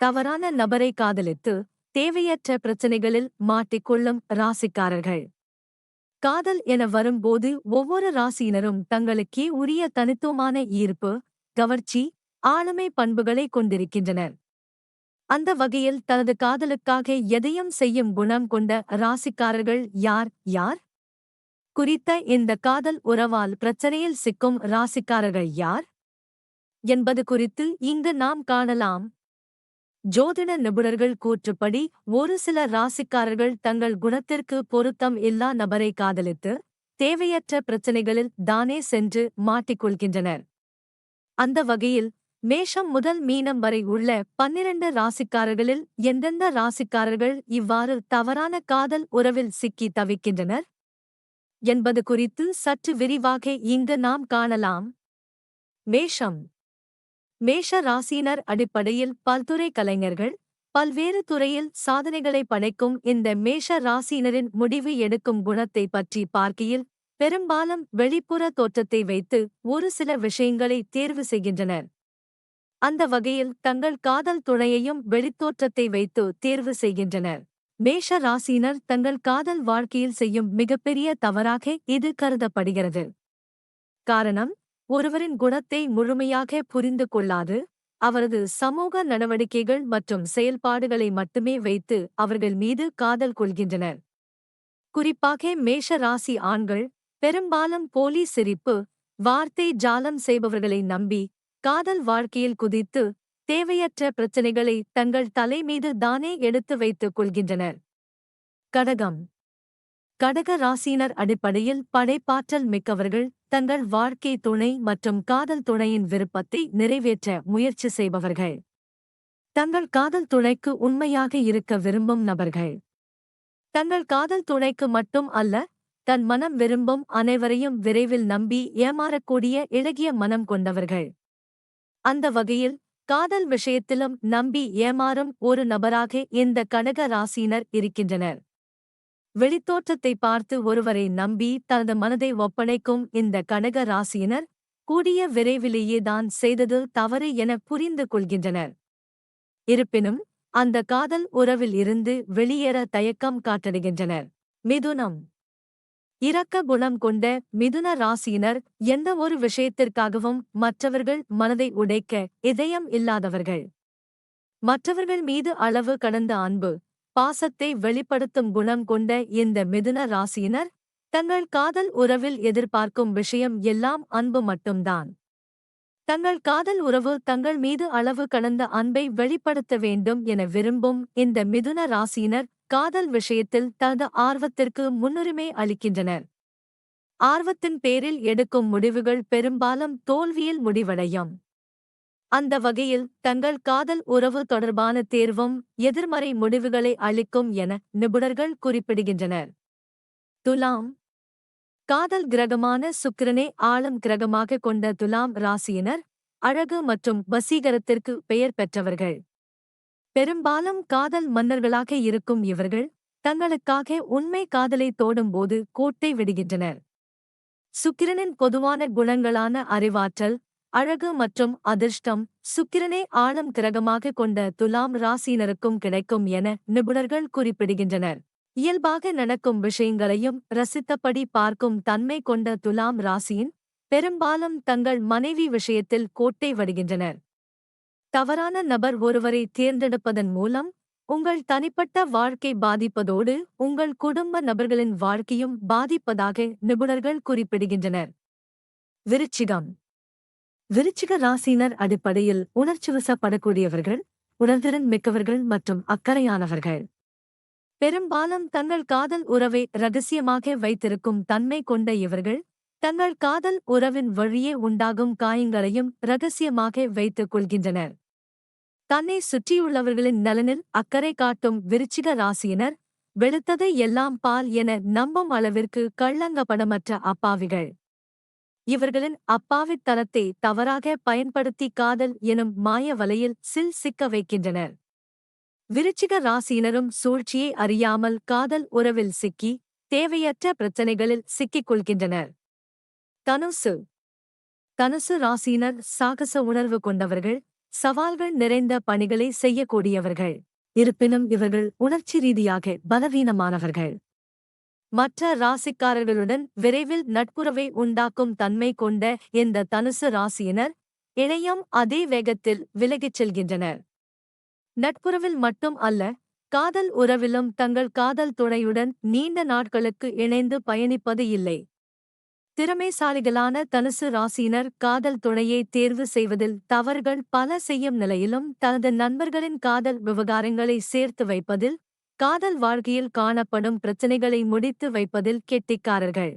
தவறான நபரை காதலித்து தேவையற்ற பிரச்சனைகளில் மாட்டிக்கொள்ளும் ராசிக்காரர்கள். காதல் என வரும்போது ஒவ்வொரு ராசியினரும் தங்களுக்கே உரிய தனித்துவமான ஈர்ப்பு, கவர்ச்சி, ஆளுமை பண்புகளை கொண்டிருக்கின்றனர். அந்த வகையில் தனது காதலுக்காக எதையும் செய்யும் குணம் கொண்ட ராசிக்காரர்கள் யார் யார்? குறித்த இந்த காதல் உறவால் பிரச்சனையில் சிக்கும் ராசிக்காரர்கள் யார் என்பது குறித்து இங்கு நாம் காணலாம். ஜோதிட நிபுணர்கள் கூற்றுப்படி ஒரு சில ராசிக்காரர்கள் தங்கள் குணத்திற்கு பொருத்தம் இல்லா நபரை காதலித்து தேவையற்ற பிரச்சனைகளில் தானே சென்று மாட்டிக்கொள்கின்றனர். அந்த வகையில் மேஷம் முதல் மீனம் வரை உள்ள 12 ராசிக்காரர்களில் எந்தெந்த ராசிக்காரர்கள் இவ்வாறு தவறான காதல் உறவில் சிக்கி தவிக்கின்றனர் என்பது குறித்து சற்று விரிவாக இங்கு நாம் காணலாம். மேஷம். மேஷ ராசியினர் அடிப்படையில் பல்துறை கலைஞர்கள், பல்வேறு துறையில் சாதனைகளை படைக்கும் இந்த மேஷ ராசியினரின் முடிவு எடுக்கும் குணத்தை பற்றி பார்க்கையில் பெரும்பாலும் வெளிப்புற தோற்றத்தை வைத்து ஒரு சில விஷயங்களை தேர்வு செய்கின்றனர். அந்த வகையில் தங்கள் காதல் துணையையும் வெளித்தோற்றத்தை வைத்து தேர்வு செய்கின்றனர். மேஷ ராசியினர் தங்கள் காதல் வாழ்க்கையில் செய்யும் மிகப்பெரிய தவறாக இது கருதப்படுகிறது. காரணம், ஒருவரின் குணத்தை முழுமையாக புரிந்து கொள்ளாது, அவரது சமூக நடவடிக்கைகள் மற்றும் செயல்பாடுகளை மட்டுமே வைத்து அவர்கள் மீது காதல் கொள்கின்றனர். குறிப்பாக மேஷ ராசி ஆண்கள் பெரும்பாலும் போலி சிரிப்பு, வார்த்தை ஜாலம் செய்பவர்களை நம்பி காதல் வாழ்க்கையில் குதித்து தேவையற்ற பிரச்சனைகளை தங்கள் தலை மீது தானே எடுத்து வைத்துக் கொள்கின்றனர். கடகம். கடக ராசியினர் அடிப்படையில் படைப்பாற்றல் மிக்கவர்கள், தங்கள் வாழ்க்கை துணை மற்றும் காதல் துணையின் விருப்பத்தை நிறைவேற்ற முயற்சி செய்பவர்கள். தங்கள் காதல் துணைக்கு உண்மையாக இருக்க விரும்பும் நபர்கள். தங்கள் காதல் துணைக்கு மட்டும் அல்ல, தன் மனம் விரும்பும் அனைவரையும் விரைவில் நம்பி ஏமாறக்கூடிய இளகிய மனம் கொண்டவர்கள். அந்த வகையில் காதல் விஷயத்திலும் நம்பி ஏமாறும் ஒரு நபராக இந்த கடக ராசியினர் இருக்கின்றனர். வெளித்தோற்றத்தை பார்த்து ஒருவரை நம்பி தனது மனதை ஒப்படைக்கும் இந்த கடக ராசியினர் கூடிய விரைவிலேயே தான் செய்தது தவறு என புரிந்து கொள்கின்றனர். இருப்பினும் அந்த காதல் உறவில் இருந்து வெளியேற தயக்கம் காட்டுகின்றனர். மிதுனம். இரக்க குணம் கொண்ட மிதுன ராசியினர் எந்த ஒரு விஷயத்திற்காகவும் மற்றவர்கள் மனதை உடைக்க இதயம் இல்லாதவர்கள். மற்றவர்கள் மீது அளவு கடந்த அன்பு, பாசத்தை வெளிப்படுத்தும் குணம் கொண்ட இந்த மிதுன ராசியினர் தங்கள் காதல் உறவில் எதிர்பார்க்கும் விஷயம் எல்லாம் அன்பு மட்டும்தான். தங்கள் காதல் உறவு தங்கள் மீது அளவு கடந்த அன்பை வெளிப்படுத்த வேண்டும் என விரும்பும் இந்த மிதுன ராசியினர் காதல் விஷயத்தில் தனது ஆர்வத்திற்கு முன்னுரிமை அளிக்கின்றனர். ஆர்வத்தின் பேரில் எடுக்கும் முடிவுகள் பெரும்பாலும் தோல்வியில் முடிவடையும். அந்த வகையில் தங்கள் காதல் உறவு தொடர்பான தேர்வும் எதிர்மறை முடிவுகளை அளிக்கும் என நிபுணர்கள் குறிப்பிடுகின்றனர். துலாம். காதல் கிரகமான சுக்கிரனை ஆளும் கிரகமாக கொண்ட துலாம் ராசியினர் அழகு மற்றும் வசீகரத்திற்கு பெயர் பெற்றவர்கள். பெரும்பாலும் காதல் மன்னர்களாக இருக்கும் இவர்கள் தங்களுக்காக உண்மை காதலை தோடும்போது கோட்டை விடுகின்றனர். சுக்கிரனின் பொதுவான குணங்களான அறிவாற்றல், அழகு மற்றும் அதிர்ஷ்டம் சுக்கிரனை ஆளும் கிரகமாக கொண்ட துலாம் ராசியினருக்கும் கிடைக்கும் என நிபுணர்கள் குறிப்பிடுகின்றனர். இயல்பாக நடக்கும் விஷயங்களையும் ரசித்தபடி பார்க்கும் தன்மை கொண்ட துலாம் ராசியின் பெரும்பாலும் தங்கள் மனைவி விஷயத்தில் கோட்டை விடுகின்றனர். தவறான நபர் ஒருவரை தேர்ந்தெடுப்பதன் மூலம் உங்கள் தனிப்பட்ட வாழ்க்கை பாதிப்பதோடு உங்கள் குடும்ப நபர்களின் வாழ்க்கையும் பாதிப்பதாக நிபுணர்கள் குறிப்பிடுகின்றனர். விருச்சிகம். விருச்சிக ராசியினர் அடிப்படையில் உணர்ச்சிவசப்படக்கூடியவர்கள், உணர்திறன் மிக்கவர்கள் மற்றும் அக்கறையானவர்கள். பெரும்பாலும் தங்கள் காதல் உறவை ரகசியமாக வைத்திருக்கும் தன்மை கொண்ட இவர்கள் தங்கள் காதல் உறவின் வழியே உண்டாகும் காயங்களையும் ரகசியமாக வைத்துக் கொள்கின்றனர். தன்னை சுற்றியுள்ளவர்களின் நலனில் அக்கறை காட்டும் விருச்சிக ராசியினர் வெளுத்ததை எல்லாம் பால் என நம்பும் அளவிற்கு கள்ளங்கபடமற்ற அப்பாவிகள். இவர்களின் அப்பாவித்தனத்தை தவறாக பயன்படுத்தி காதல் எனும் மாய வலையில் சிக்க வைக்கின்றனர். விருச்சிக ராசியினரும் சூழ்ச்சியை அறியாமல் காதல் உறவில் சிக்கி தேவையற்ற பிரச்சனைகளில் சிக்கிக் கொள்கின்றனர். தனுசு. தனுசு ராசியினர் சாகச உணர்வு கொண்டவர்கள், சவால்கள் நிறைந்த பணிகளை செய்யக்கூடியவர்கள். இருப்பினும் இவர்கள் உணர்ச்சி ரீதியாக பலவீனமானவர்கள். மற்ற ராசிக்காரர்களுடன் விரைவில் நட்புறவை உண்டாக்கும் தன்மை கொண்ட இந்த தனுசு ராசியினர் இணையம் அதே வேகத்தில் விலகிச் செல்கின்றனர். நட்புறவில் மட்டும் அல்ல, காதல் உறவிலும் தங்கள் காதல் துணையுடன் நீண்ட நாட்களுக்கு இணைந்து பயணிப்பது இல்லை. திறமைசாலிகளான தனுசு ராசியினர் காதல் துணையை தேர்வு செய்வதில் தவறுகள் பல செய்யும் நிலையிலும் தனது நண்பர்களின் காதல் விவகாரங்களை சேர்த்து வைப்பதில், காதல் வாழ்க்கையில் காணப்படும் பிரச்சினைகளை முடித்து வைப்பதில் கெட்டிக்காரர்கள்.